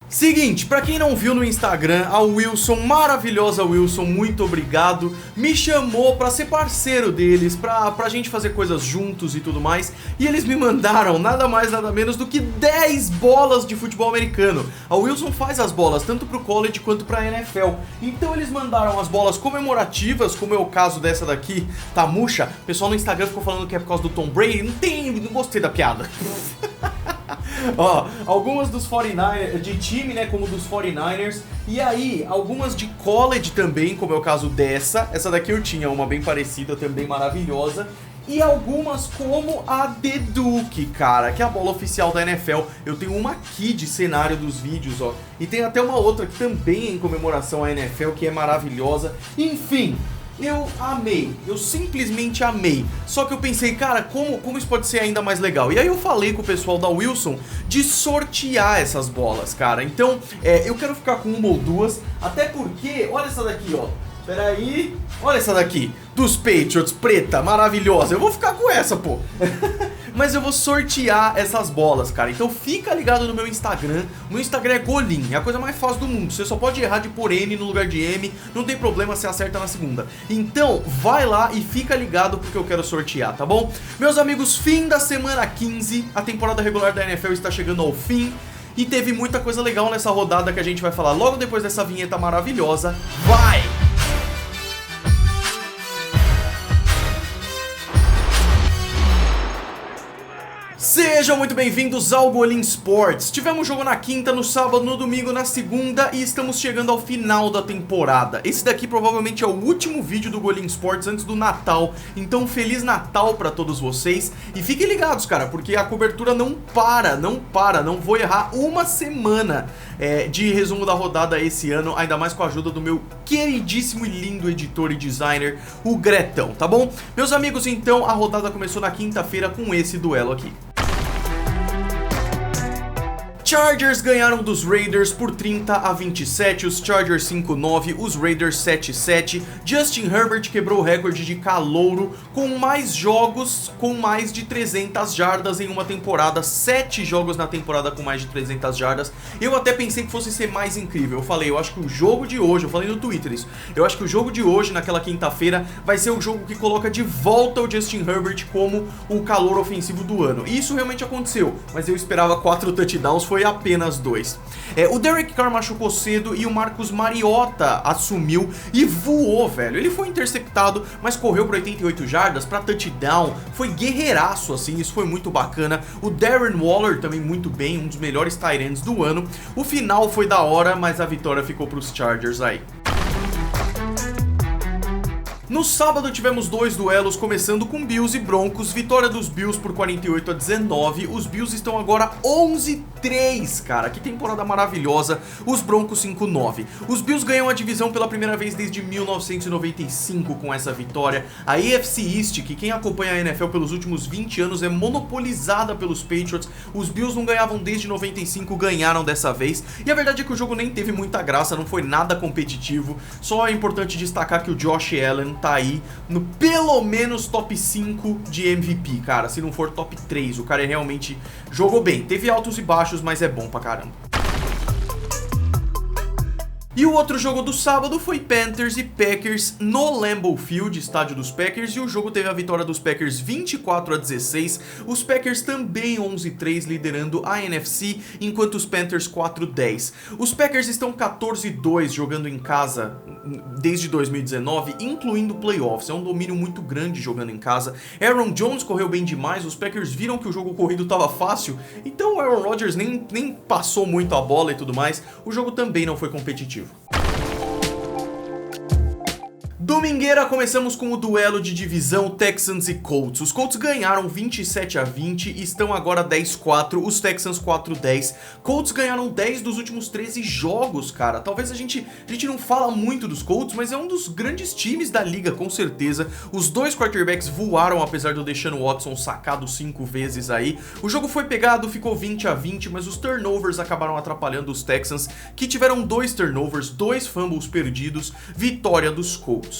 Seguinte, pra quem não viu no Instagram, a Wilson, maravilhosa Wilson, muito obrigado, me chamou pra ser parceiro deles, pra gente fazer coisas juntos e tudo mais. E eles me mandaram nada mais, nada menos do que 10 bolas de futebol americano. A Wilson faz as bolas tanto pro college quanto pra NFL. Então eles mandaram as bolas comemorativas, como é o caso dessa daqui, tá murcha. O pessoal no Instagram ficou falando que é por causa do Tom Brady. Não gostei da piada. Ó, algumas dos 49ers, de time, né, como dos 49ers. E aí, algumas de college também, como é o caso dessa. Essa daqui eu tinha uma bem parecida, também maravilhosa. E algumas como a The Duke, cara, que é a bola oficial da NFL. Eu tenho uma aqui de cenário dos vídeos, ó. E tem até uma outra que também é em comemoração à NFL, que é maravilhosa. Enfim, eu amei, eu simplesmente amei. Só que eu pensei, cara, como isso pode ser ainda mais legal? E aí eu falei com o pessoal da Wilson de sortear essas bolas, cara. Então, eu quero ficar com uma ou duas, até porque, olha essa daqui, ó. Peraí, olha essa daqui, dos Patriots, preta, maravilhosa. Eu vou ficar com essa, pô. Mas eu vou sortear essas bolas, cara. Então fica ligado no meu Instagram. O meu Instagram é Golin, é a coisa mais fácil do mundo. Você só pode errar de pôr N no lugar de M. Não tem problema, você acerta na segunda. Então vai lá e fica ligado porque eu quero sortear, tá bom? Meus amigos, fim da semana 15. A temporada regular da NFL está chegando ao fim. E teve muita coisa legal nessa rodada que a gente vai falar logo depois dessa vinheta maravilhosa. Vai! Sejam muito bem-vindos ao Golin Sports. Tivemos jogo na quinta, no sábado, no domingo, na segunda e estamos chegando ao final da temporada. Esse daqui provavelmente é o último vídeo do Golin Sports antes do Natal. Então Feliz Natal pra todos vocês. E fiquem ligados, cara, porque a cobertura não para. Não vou errar uma semana de resumo da rodada esse ano, ainda mais com a ajuda do meu queridíssimo e lindo editor e designer, o Gretão, tá bom? Meus amigos, então a rodada começou na quinta-feira com esse duelo aqui. Chargers ganharam dos Raiders por 30-27, os Chargers 5-9, os Raiders 7-7. Justin Herbert quebrou o recorde de calouro com mais jogos com mais de 300 jardas em uma temporada, 7 jogos na temporada com mais de 300 jardas. Eu até pensei que fosse ser mais incrível, eu acho que o jogo de hoje, eu falei no Twitter isso, eu acho que o jogo de hoje, naquela quinta-feira, vai ser o jogo que coloca de volta o Justin Herbert como o calouro ofensivo do ano. E isso realmente aconteceu, mas eu esperava 4 touchdowns, foi apenas 2. O Derek Carr machucou cedo e o Marcus Mariota assumiu e voou, velho. Ele foi interceptado, mas correu por 88 jardas para touchdown. Foi guerreiraço, assim, isso foi muito bacana. O Darren Waller também muito bem, um dos melhores tight ends do ano. O final foi da hora, mas a vitória ficou para os Chargers aí. No sábado tivemos 2 duelos, começando com Bills e Broncos, vitória dos Bills por 48-19, os Bills estão agora 11-3, cara, que temporada maravilhosa, os Broncos 5-9. Os Bills ganham a divisão pela primeira vez desde 1995 com essa vitória. A AFC East, que quem acompanha a NFL pelos últimos 20 anos é monopolizada pelos Patriots, os Bills não ganhavam desde 95, ganharam dessa vez, e a verdade é que o jogo nem teve muita graça, não foi nada competitivo, só é importante destacar que o Josh Allen tá aí no pelo menos top 5 de MVP, cara, se não for top 3, o cara realmente jogou bem, teve altos e baixos, mas é bom pra caramba. E o outro jogo do sábado foi Panthers e Packers no Lambeau Field, estádio dos Packers, e o jogo teve a vitória dos Packers 24-16, os Packers também 11-3 liderando a NFC, enquanto os Panthers 4-10. Os Packers estão 14-2 jogando em casa desde 2019, incluindo playoffs, é um domínio muito grande jogando em casa. Aaron Jones correu bem demais, os Packers viram que o jogo corrido estava fácil, então o Aaron Rodgers nem passou muito a bola e tudo mais, o jogo também não foi competitivo. Domingueira, começamos com o duelo de divisão Texans e Colts. Os Colts ganharam 27-20 e estão agora 10-4, os Texans 4-10. Colts ganharam 10 dos últimos 13 jogos, cara. Talvez a gente não fala muito dos Colts, mas é um dos grandes times da liga, com certeza. Os dois quarterbacks voaram, apesar do Deshaun Watson sacado 5 vezes aí. O jogo foi pegado, ficou 20-20, mas os turnovers acabaram atrapalhando os Texans, que tiveram 2 turnovers, 2 fumbles perdidos, vitória dos Colts.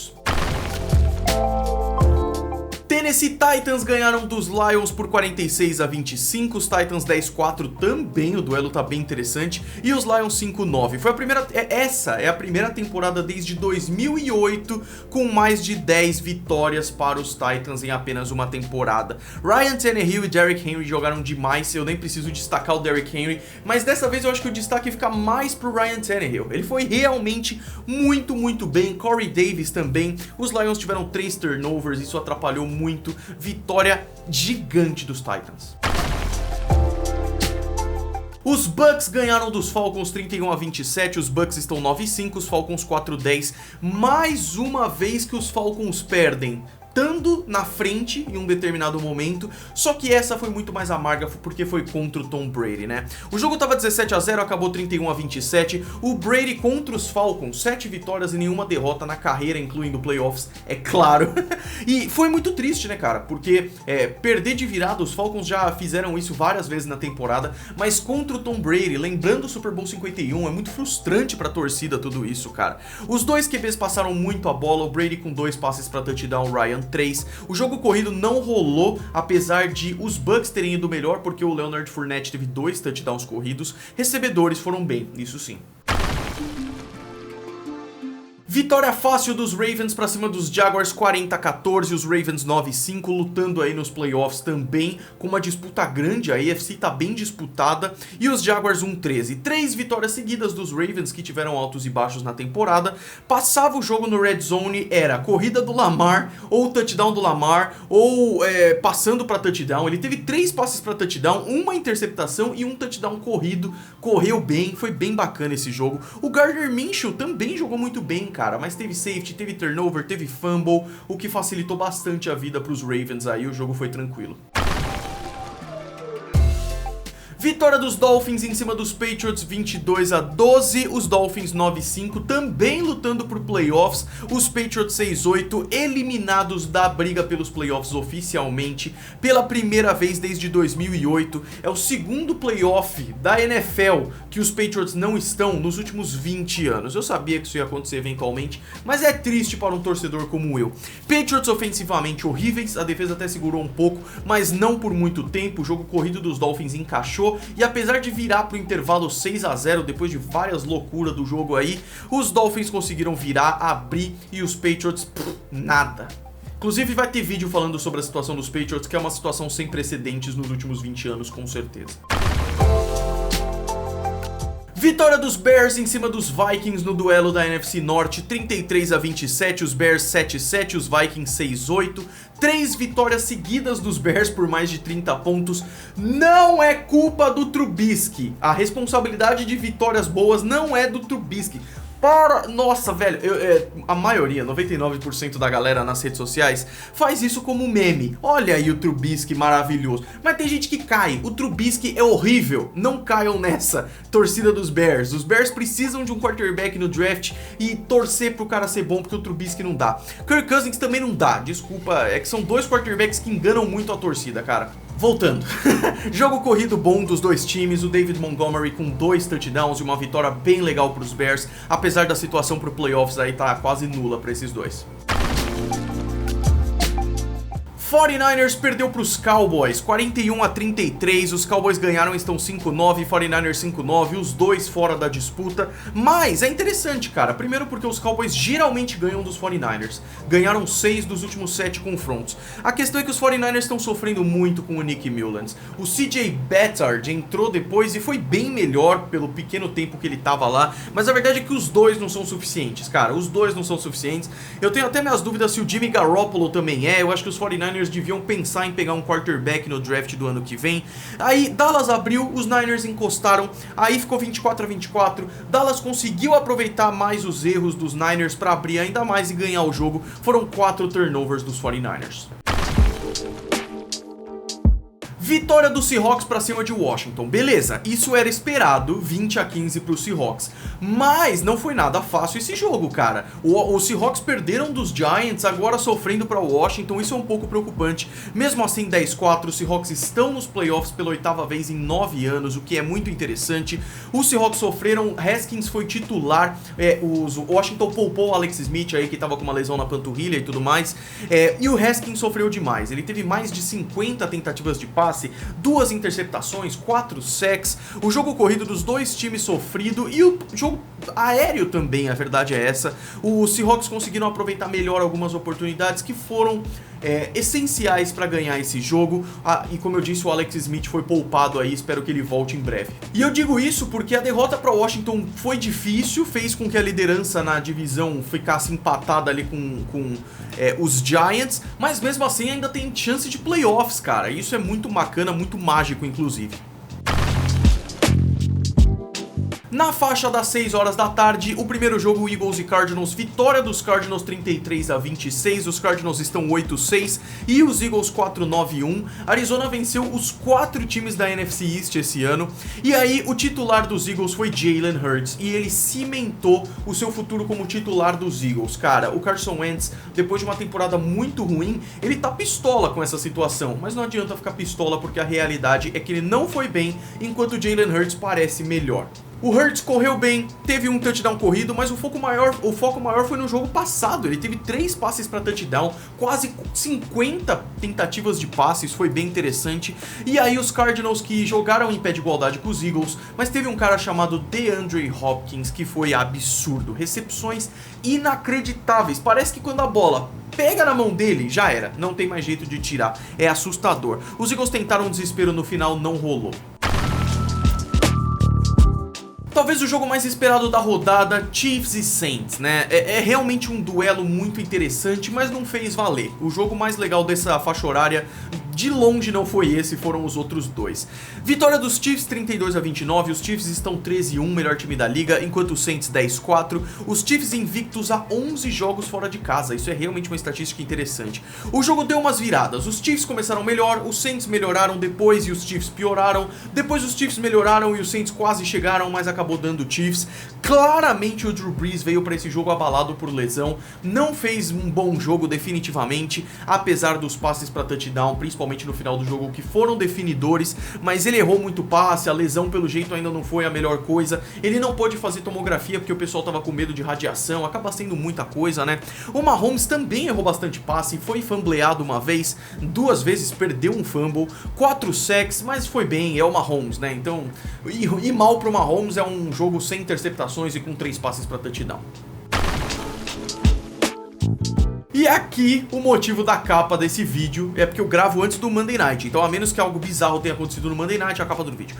Tennessee Titans ganharam dos Lions por 46-25, os Titans 10-4 também, o duelo tá bem interessante, e os Lions 5-9. Essa é a primeira temporada desde 2008 com mais de 10 vitórias para os Titans em apenas uma temporada. Ryan Tannehill e Derrick Henry jogaram demais, eu nem preciso destacar o Derrick Henry, mas dessa vez eu acho que o destaque fica mais pro Ryan Tannehill. Ele foi realmente muito bem, Corey Davis também. Os Lions tiveram 3 turnovers, isso atrapalhou muito. Vitória gigante dos Titans. Os Bucks ganharam dos Falcons 31-27, os Bucks estão 9-5, os Falcons 4-10. Mais uma vez que os Falcons perdem, estando na frente em um determinado momento, só que essa foi muito mais amarga porque foi contra o Tom Brady, né? O jogo tava 17-0, acabou 31-27, o Brady contra os Falcons, 7 vitórias e nenhuma derrota na carreira, incluindo playoffs, é claro. E foi muito triste, né, cara? Porque perder de virada, os Falcons já fizeram isso várias vezes na temporada, mas contra o Tom Brady, lembrando o Super Bowl 51, é muito frustrante pra torcida tudo isso, cara. Os dois QBs passaram muito a bola, o Brady com 2 passes pra touchdown, o Ryan 3. O jogo corrido não rolou, apesar de os Bucks terem ido melhor, porque o Leonard Fournette teve 2 touchdowns corridos. Recebedores foram bem, isso sim. Vitória fácil dos Ravens pra cima dos Jaguars, 40-14, os Ravens 9-5, lutando aí nos playoffs também, com uma disputa grande, a AFC tá bem disputada, e os Jaguars 1-13. 3 vitórias seguidas dos Ravens, que tiveram altos e baixos na temporada. Passava o jogo no Red Zone, era corrida do Lamar, ou touchdown do Lamar, ou passando pra touchdown. Ele teve 3 passes pra touchdown, uma interceptação e um touchdown corrido, correu bem, foi bem bacana esse jogo. O Gardner Minshew também jogou muito bem, cara, mas teve safety, teve turnover, teve fumble, o que facilitou bastante a vida pros Ravens aí, o jogo foi tranquilo. Vitória dos Dolphins em cima dos Patriots, 22-12, os Dolphins 9-5, também lutando por playoffs, os Patriots 6-8, eliminados da briga pelos playoffs oficialmente, pela primeira vez desde 2008, é o segundo playoff da NFL que os Patriots não estão nos últimos 20 anos, eu sabia que isso ia acontecer eventualmente, mas é triste para um torcedor como eu. Patriots ofensivamente horríveis, a defesa até segurou um pouco, mas não por muito tempo, o jogo corrido dos Dolphins encaixou, e apesar de virar pro intervalo 6-0 depois de várias loucuras do jogo aí, os Dolphins conseguiram virar, abrir e os Patriots, nada. Inclusive vai ter vídeo falando sobre a situação dos Patriots, que é uma situação sem precedentes nos últimos 20 anos, com certeza. Vitória dos Bears em cima dos Vikings no duelo da NFC Norte, 33-27, os Bears 7-7, os Vikings 6-8. 3 vitórias seguidas dos Bears por mais de 30 pontos. Não é culpa do Trubisky. A responsabilidade de vitórias boas não é do Trubisky. Nossa, velho, a maioria, 99% da galera nas redes sociais faz isso como meme. Olha aí o Trubisky maravilhoso. Mas tem gente que cai, o Trubisky é horrível. Não caiam nessa, torcida dos Bears. Os Bears precisam de um quarterback no draft e torcer pro cara ser bom, porque o Trubisky não dá. Kirk Cousins também não dá, desculpa, é que são 2 quarterbacks que enganam muito a torcida, cara. Voltando, jogo corrido bom dos 2 times, o David Montgomery com 2 touchdowns e uma vitória bem legal para os Bears, apesar da situação pro playoffs aí tá quase nula para esses dois. 49ers perdeu para os Cowboys, 41-33, os Cowboys ganharam, estão 5-9, 49ers 5-9, os dois fora da disputa, mas é interessante, cara, primeiro porque os Cowboys geralmente ganham dos 49ers, ganharam 6 dos últimos 7 confrontos. A questão é que os 49ers estão sofrendo muito com o Nick Mullens, o CJ Beathard entrou depois e foi bem melhor pelo pequeno tempo que ele tava lá, mas a verdade é que os dois não são suficientes, cara, os dois não são suficientes. Eu tenho até minhas dúvidas se o Jimmy Garoppolo também eu acho que os 49ers deviam pensar em pegar um quarterback no draft do ano que vem. Aí Dallas abriu, os Niners encostaram, aí ficou 24-24, Dallas conseguiu aproveitar mais os erros dos Niners para abrir ainda mais e ganhar o jogo, foram 4 turnovers dos 49ers. Vitória do Seahawks pra cima de Washington, beleza, isso era esperado, 20-15 pro Seahawks, mas não foi nada fácil esse jogo, cara. Os Seahawks perderam dos Giants, agora sofrendo pra Washington, isso é um pouco preocupante. Mesmo assim, 10-4, os Seahawks estão nos playoffs pela 8ª vez em 9 anos, o que é muito interessante. Os Seahawks sofreram, Haskins foi titular, o Washington poupou o Alex Smith aí, que tava com uma lesão na panturrilha e tudo mais, e o Haskins sofreu demais, ele teve mais de 50 tentativas de passe, 2 interceptações, 4 sacks, o jogo corrido dos dois times sofrido e o jogo aéreo também, a verdade é essa. Os Seahawks conseguiram aproveitar melhor algumas oportunidades que foram essenciais para ganhar esse jogo, e como eu disse, o Alex Smith foi poupado aí, espero que ele volte em breve. E eu digo isso porque a derrota para Washington foi difícil, fez com que a liderança na divisão ficasse empatada ali com os Giants, mas mesmo assim ainda tem chance de playoffs, cara, isso é muito bacana, muito mágico inclusive. Na faixa das 6 horas da tarde, o primeiro jogo, Eagles e Cardinals, vitória dos Cardinals 33-26, os Cardinals estão 8-6 e os Eagles 4-9-1. Arizona venceu os 4 times da NFC East esse ano, e aí o titular dos Eagles foi Jalen Hurts, e ele cimentou o seu futuro como titular dos Eagles. Cara, o Carson Wentz, depois de uma temporada muito ruim, ele tá pistola com essa situação, mas não adianta ficar pistola porque a realidade é que ele não foi bem, enquanto o Jalen Hurts parece melhor. O Hurts correu bem, teve um touchdown corrido, mas o foco maior foi no jogo passado. Ele teve 3 passes para touchdown, quase 50 tentativas de passes, foi bem interessante. E aí os Cardinals, que jogaram em pé de igualdade com os Eagles, mas teve um cara chamado DeAndre Hopkins que foi absurdo, recepções inacreditáveis. Parece que quando a bola pega na mão dele, já era, não tem mais jeito de tirar, é assustador. Os Eagles tentaram um desespero no final, não rolou. Talvez o jogo mais esperado da rodada, Chiefs e Saints, né? É realmente um duelo muito interessante, mas não fez valer. O jogo mais legal dessa faixa horária, de longe não foi esse, foram os outros dois. Vitória dos Chiefs 32-29, os Chiefs estão 13-1, melhor time da liga, enquanto os Saints 10-4. Os Chiefs invictos a 11 jogos fora de casa, isso é realmente uma estatística interessante. O jogo deu umas viradas, os Chiefs começaram melhor, os Saints melhoraram depois e os Chiefs pioraram. Depois os Chiefs melhoraram e os Saints quase chegaram, mas acabou dando Chiefs. Claramente o Drew Brees veio para esse jogo abalado por lesão, não fez um bom jogo definitivamente, apesar dos passes para touchdown, principalmente no final do jogo, que foram definidores, mas ele errou muito passe, a lesão pelo jeito ainda não foi a melhor coisa, ele não pôde fazer tomografia porque o pessoal tava com medo de radiação, acaba sendo muita coisa, né? O Mahomes também errou bastante passe, foi fumbleado uma vez, 2 vezes perdeu um fumble, 4 sacks, mas foi bem, é o Mahomes, né? Então, e mal pro Mahomes é um jogo sem interceptações e com 3 passes para touchdown. E aqui o motivo da capa desse vídeo é porque eu gravo antes do Monday Night, então a menos que algo bizarro tenha acontecido no Monday Night, é a capa do vídeo.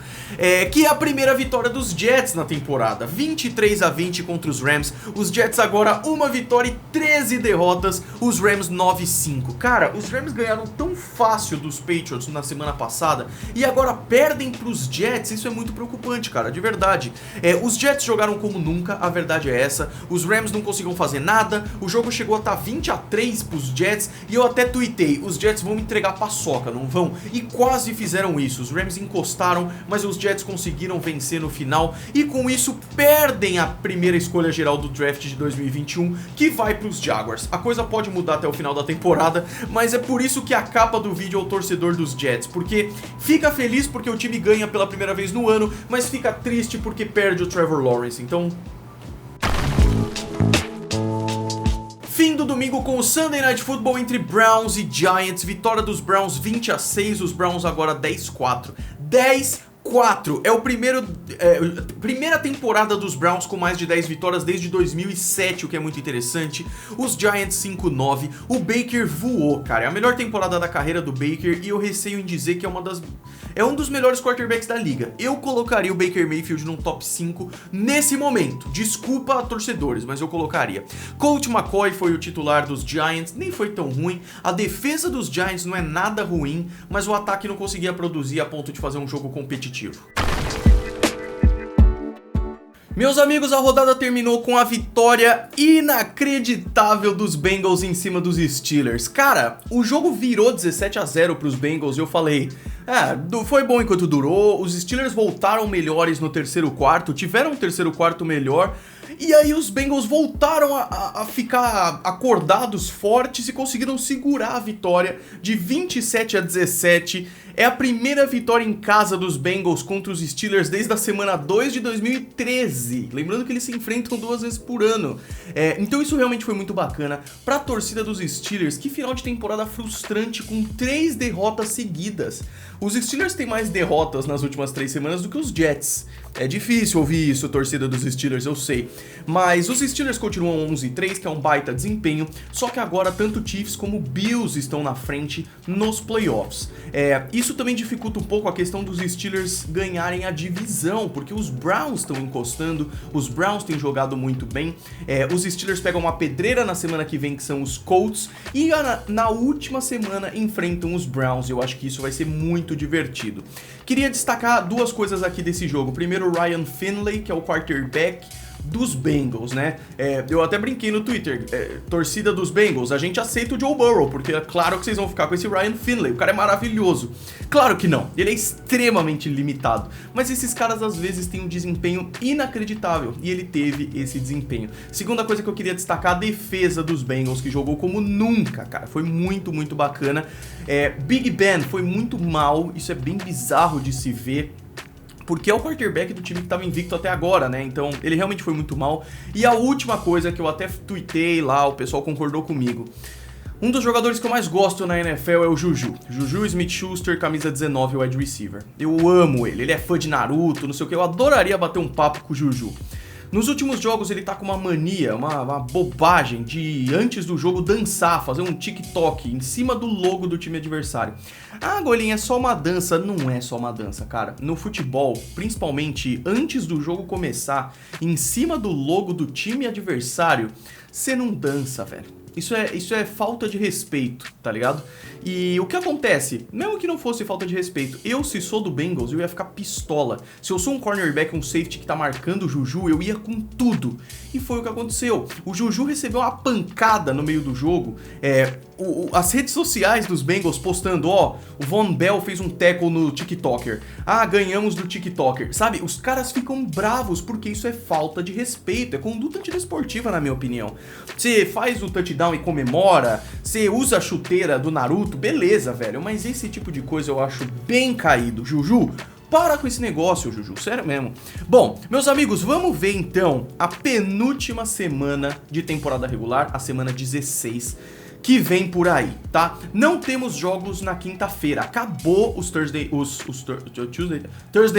Que é a primeira vitória dos Jets na temporada, 23-20 contra os Rams. Os Jets agora 1 vitória e 13 derrotas, os Rams 9-5. Cara, os Rams ganharam tão fácil dos Patriots na semana passada e agora perdem pros Jets, isso é muito preocupante, cara, de verdade. Os Jets jogaram como nunca, a verdade é essa, os Rams não conseguiram fazer nada, o jogo chegou a estar 20-3 pros Jets, e eu até tuitei, os Jets vão me entregar paçoca, não vão? E quase fizeram isso, os Rams encostaram, mas os Jets conseguiram vencer no final, e com isso perdem a primeira escolha geral do draft de 2021, que vai pros Jaguars. A coisa pode mudar até o final da temporada, mas é por isso que a capa do vídeo é o torcedor dos Jets, porque fica feliz porque o time ganha pela primeira vez no ano, mas fica triste porque perde o Trevor Lawrence, então... Fim do domingo com o Sunday Night Football entre Browns e Giants, vitória dos Browns 20-6, os Browns agora 10-4. 10-4, é o primeira temporada dos Browns com mais de 10 vitórias desde 2007, o que é muito interessante. Os Giants 5-9, o Baker voou, cara, é a melhor temporada da carreira do Baker e eu receio em dizer que é um dos melhores quarterbacks da liga. Eu colocaria o Baker Mayfield num top 5 nesse momento. Desculpa, torcedores, mas eu colocaria. Colt McCoy foi o titular dos Giants, nem foi tão ruim. A defesa dos Giants não é nada ruim, mas o ataque não conseguia produzir a ponto de fazer um jogo competitivo. Meus amigos, a rodada terminou com a vitória inacreditável dos Bengals em cima dos Steelers. Cara, o jogo virou 17-0 pros Bengals e eu falei... Foi bom enquanto durou, os Steelers voltaram melhores no terceiro quarto, tiveram um terceiro quarto melhor, e aí os Bengals voltaram a ficar acordados, fortes e conseguiram segurar a vitória de 27-17. É a primeira vitória em casa dos Bengals contra os Steelers desde a semana 2 de 2013. Lembrando que eles se enfrentam 2 vezes por ano. Então isso realmente foi muito bacana pra torcida dos Steelers. Que final de temporada frustrante com 3 derrotas seguidas. Os Steelers têm mais derrotas nas últimas 3 semanas do que os Jets. É difícil ouvir isso, torcida dos Steelers, eu sei. Mas os Steelers continuam 11-3, que é um baita desempenho. Só que agora tanto Chiefs como Bills estão na frente nos playoffs. Isso também dificulta um pouco a questão dos Steelers ganharem a divisão, porque os Browns estão encostando, os Browns têm jogado muito bem. Os Steelers pegam uma pedreira na semana que vem, que são os Colts, e na última semana enfrentam os Browns. Eu acho que isso vai ser muito divertido. Queria destacar 2 coisas aqui desse jogo. Primeiro, o Ryan Finley, que é o quarterback dos Bengals, né? Eu até brinquei no Twitter, torcida dos Bengals, a gente aceita o Joe Burrow, porque é claro que vocês vão ficar com esse Ryan Finley, o cara é maravilhoso. Claro que não, ele é extremamente limitado, mas esses caras às vezes têm um desempenho inacreditável, e ele teve esse desempenho. Segunda coisa que eu queria destacar, a defesa dos Bengals, que jogou como nunca, cara, foi muito, muito bacana. Big Ben foi muito mal, isso é bem bizarro de se ver, porque é o quarterback do time que estava invicto até agora, né? Então, ele realmente foi muito mal. E a última coisa que eu até tuitei lá, o pessoal concordou comigo. Um dos jogadores que eu mais gosto na NFL é o Juju. Juju Smith-Schuster, camisa 19, wide receiver. Eu amo ele é fã de Naruto, não sei o que. Eu adoraria bater um papo com o Juju. Nos últimos jogos ele tá com uma mania, uma bobagem de antes do jogo dançar, fazer um TikTok em cima do logo do time adversário. Golinha, é só uma dança. Não é só uma dança, cara. No futebol, principalmente antes do jogo começar, em cima do logo do time adversário, você não dança, velho. Isso é falta de respeito, tá ligado? E o que acontece? Mesmo que não fosse falta de respeito, se sou do Bengals, eu ia ficar pistola. Se eu sou um cornerback, um safety que tá marcando o Juju, eu ia com tudo. E foi o que aconteceu. O Juju recebeu uma pancada no meio do jogo. As redes sociais dos Bengals postando, o Von Bell fez um tackle no TikToker. Ganhamos do TikToker. Sabe, os caras ficam bravos porque isso é falta de respeito, é conduta antidesportiva, na minha opinião. Você faz o touchdown e comemora, você usa a chuteira do Naruto, beleza, velho, mas esse tipo de coisa eu acho bem caído. Juju, para com esse negócio, Juju, sério mesmo. Bom, meus amigos, vamos ver então a penúltima semana de temporada regular, a semana 16, que vem por aí, tá? Não temos jogos na quinta-feira, acabou os Thursday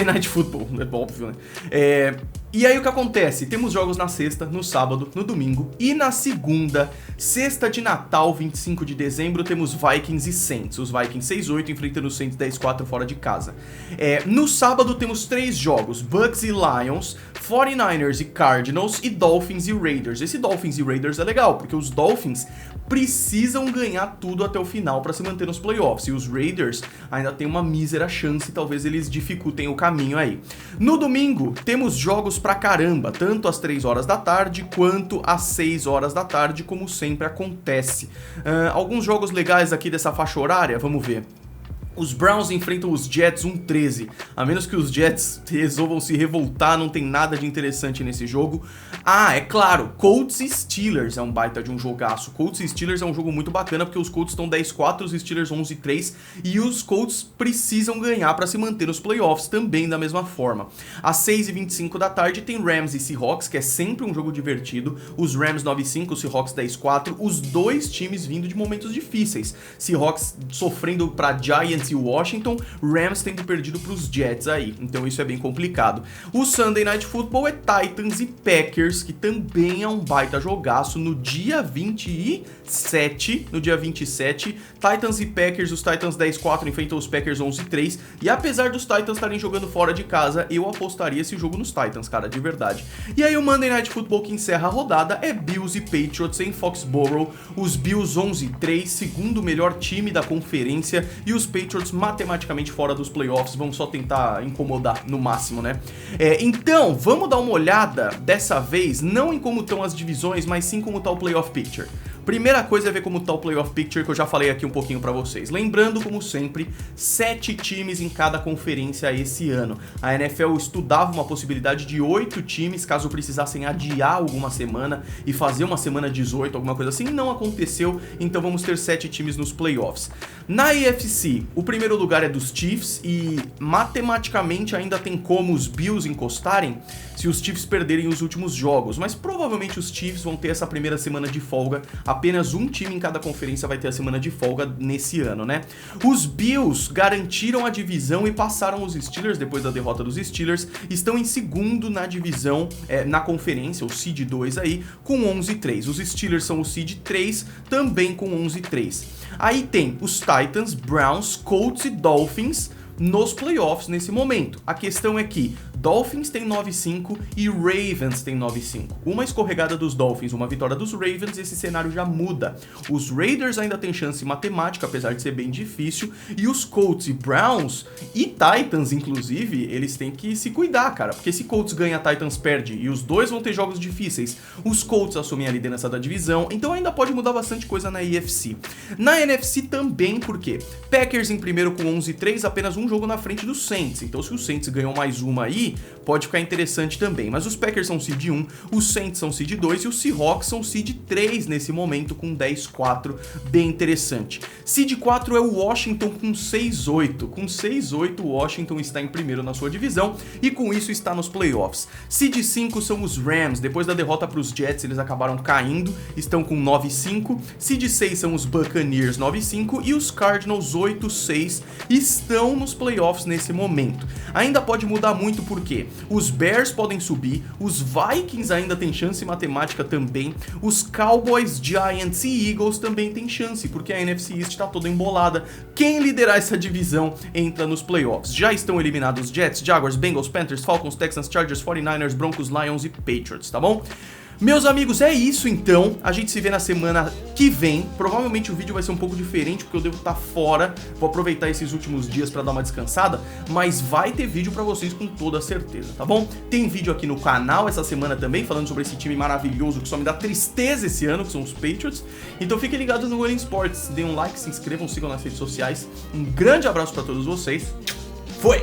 Night Football, é óbvio, né? E aí o que acontece? Temos jogos na sexta, no sábado, no domingo e na segunda, sexta de Natal, 25 de dezembro, temos Vikings e Saints. Os Vikings 6-8 enfrentando os Saints 10-4 fora de casa. No sábado temos 3 jogos, Bucks e Lions, 49ers e Cardinals e Dolphins e Raiders. Esse Dolphins e Raiders é legal, porque os Dolphins precisam ganhar tudo até o final para se manter nos playoffs, e os Raiders ainda tem uma mísera chance, talvez eles dificultem o caminho aí. No domingo, temos jogos pra caramba, tanto às 3 horas da tarde quanto às 6 horas da tarde, como sempre acontece. Alguns jogos legais aqui dessa faixa horária, vamos ver. Os Browns enfrentam os Jets 1-13. A menos que os Jets resolvam se revoltar, não tem nada de interessante nesse jogo. É claro, Colts e Steelers é um baita de um jogaço. Colts e Steelers é um jogo muito bacana, porque os Colts estão 10-4, os Steelers 11-3, e os Colts precisam ganhar para se manter nos playoffs também da mesma forma. Às 6h25 da tarde tem Rams e Seahawks, que é sempre um jogo divertido. Os Rams 9-5, os Seahawks 10-4, os dois times vindo de momentos difíceis. Seahawks sofrendo para Giants e Washington, Rams tendo perdido para os Jets aí, então isso é bem complicado. O Sunday Night Football é Titans e Packers, que também é um baita jogaço no dia 27, Titans e Packers, os Titans 10-4 enfrentam os Packers 11-3, e apesar dos Titans estarem jogando fora de casa, eu apostaria esse jogo nos Titans, cara, de verdade. E aí o Monday Night Football que encerra a rodada é Bills e Patriots em Foxborough, os Bills 11-3, segundo melhor time da conferência, e os Patriots matematicamente fora dos playoffs, vamos só tentar incomodar no máximo, né? Então, vamos dar uma olhada dessa vez, não em como estão as divisões, mas sim como está o playoff picture. Primeira coisa é ver como tá o Playoff Picture, que eu já falei aqui um pouquinho pra vocês. Lembrando, como sempre, 7 times em cada conferência esse ano. A NFL estudava uma possibilidade de 8 times, caso precisassem adiar alguma semana e fazer uma semana 18, alguma coisa assim. Não aconteceu, então vamos ter 7 times nos playoffs. Na AFC, o primeiro lugar é dos Chiefs e matematicamente ainda tem como os Bills encostarem se os Chiefs perderem os últimos jogos, mas provavelmente os Chiefs vão ter essa primeira semana de folga. Apenas um time em cada conferência vai ter a semana de folga nesse ano, né? Os Bills garantiram a divisão e passaram os Steelers depois da derrota dos Steelers, estão em segundo na divisão, na conferência, o seed 2 aí, com 11-3. Os Steelers são o seed 3, também com 11-3. Aí tem os Titans, Browns, Colts e Dolphins nos playoffs nesse momento. A questão é que Dolphins tem 9-5 e Ravens tem 9-5. Uma escorregada dos Dolphins, uma vitória dos Ravens, esse cenário já muda. Os Raiders ainda têm chance matemática, apesar de ser bem difícil, e os Colts e Browns e Titans, inclusive, eles têm que se cuidar, cara, porque se Colts ganha, Titans perde, e os dois vão ter jogos difíceis. Os Colts assumem a liderança da divisão, então ainda pode mudar bastante coisa na AFC. Na NFC também, porque Packers em primeiro com 11-3, apenas um jogo na frente dos Saints, então se os Saints ganham mais uma aí, pode ficar interessante também. Mas os Packers são seed 1, os Saints são seed 2 e os Seahawks são seed 3 nesse momento com 10-4, bem interessante. Seed 4 é o Washington com 6-8. Com 6-8 o Washington está em primeiro na sua divisão e com isso está nos playoffs. Seed 5 são os Rams, depois da derrota para os Jets eles acabaram caindo, estão com 9-5. Seed 6 são os Buccaneers 9-5 e os Cardinals 8-6 estão nos playoffs nesse momento. Ainda pode mudar muito porque os Bears podem subir, os Vikings ainda têm chance matemática também, os Cowboys, Giants e Eagles também têm chance, porque a NFC East tá toda embolada. Quem liderar essa divisão entra nos playoffs. Já estão eliminados Jets, Jaguars, Bengals, Panthers, Falcons, Texans, Chargers, 49ers, Broncos, Lions e Patriots, tá bom? Meus amigos, é isso então, a gente se vê na semana que vem. Provavelmente o vídeo vai ser um pouco diferente porque eu devo estar fora, vou aproveitar esses últimos dias pra dar uma descansada, mas vai ter vídeo pra vocês com toda certeza, tá bom? Tem vídeo aqui no canal essa semana também, falando sobre esse time maravilhoso que só me dá tristeza esse ano, que são os Patriots. Então fiquem ligados no Goin Sports, deem um like, se inscrevam, sigam nas redes sociais. Um grande abraço pra todos vocês, foi!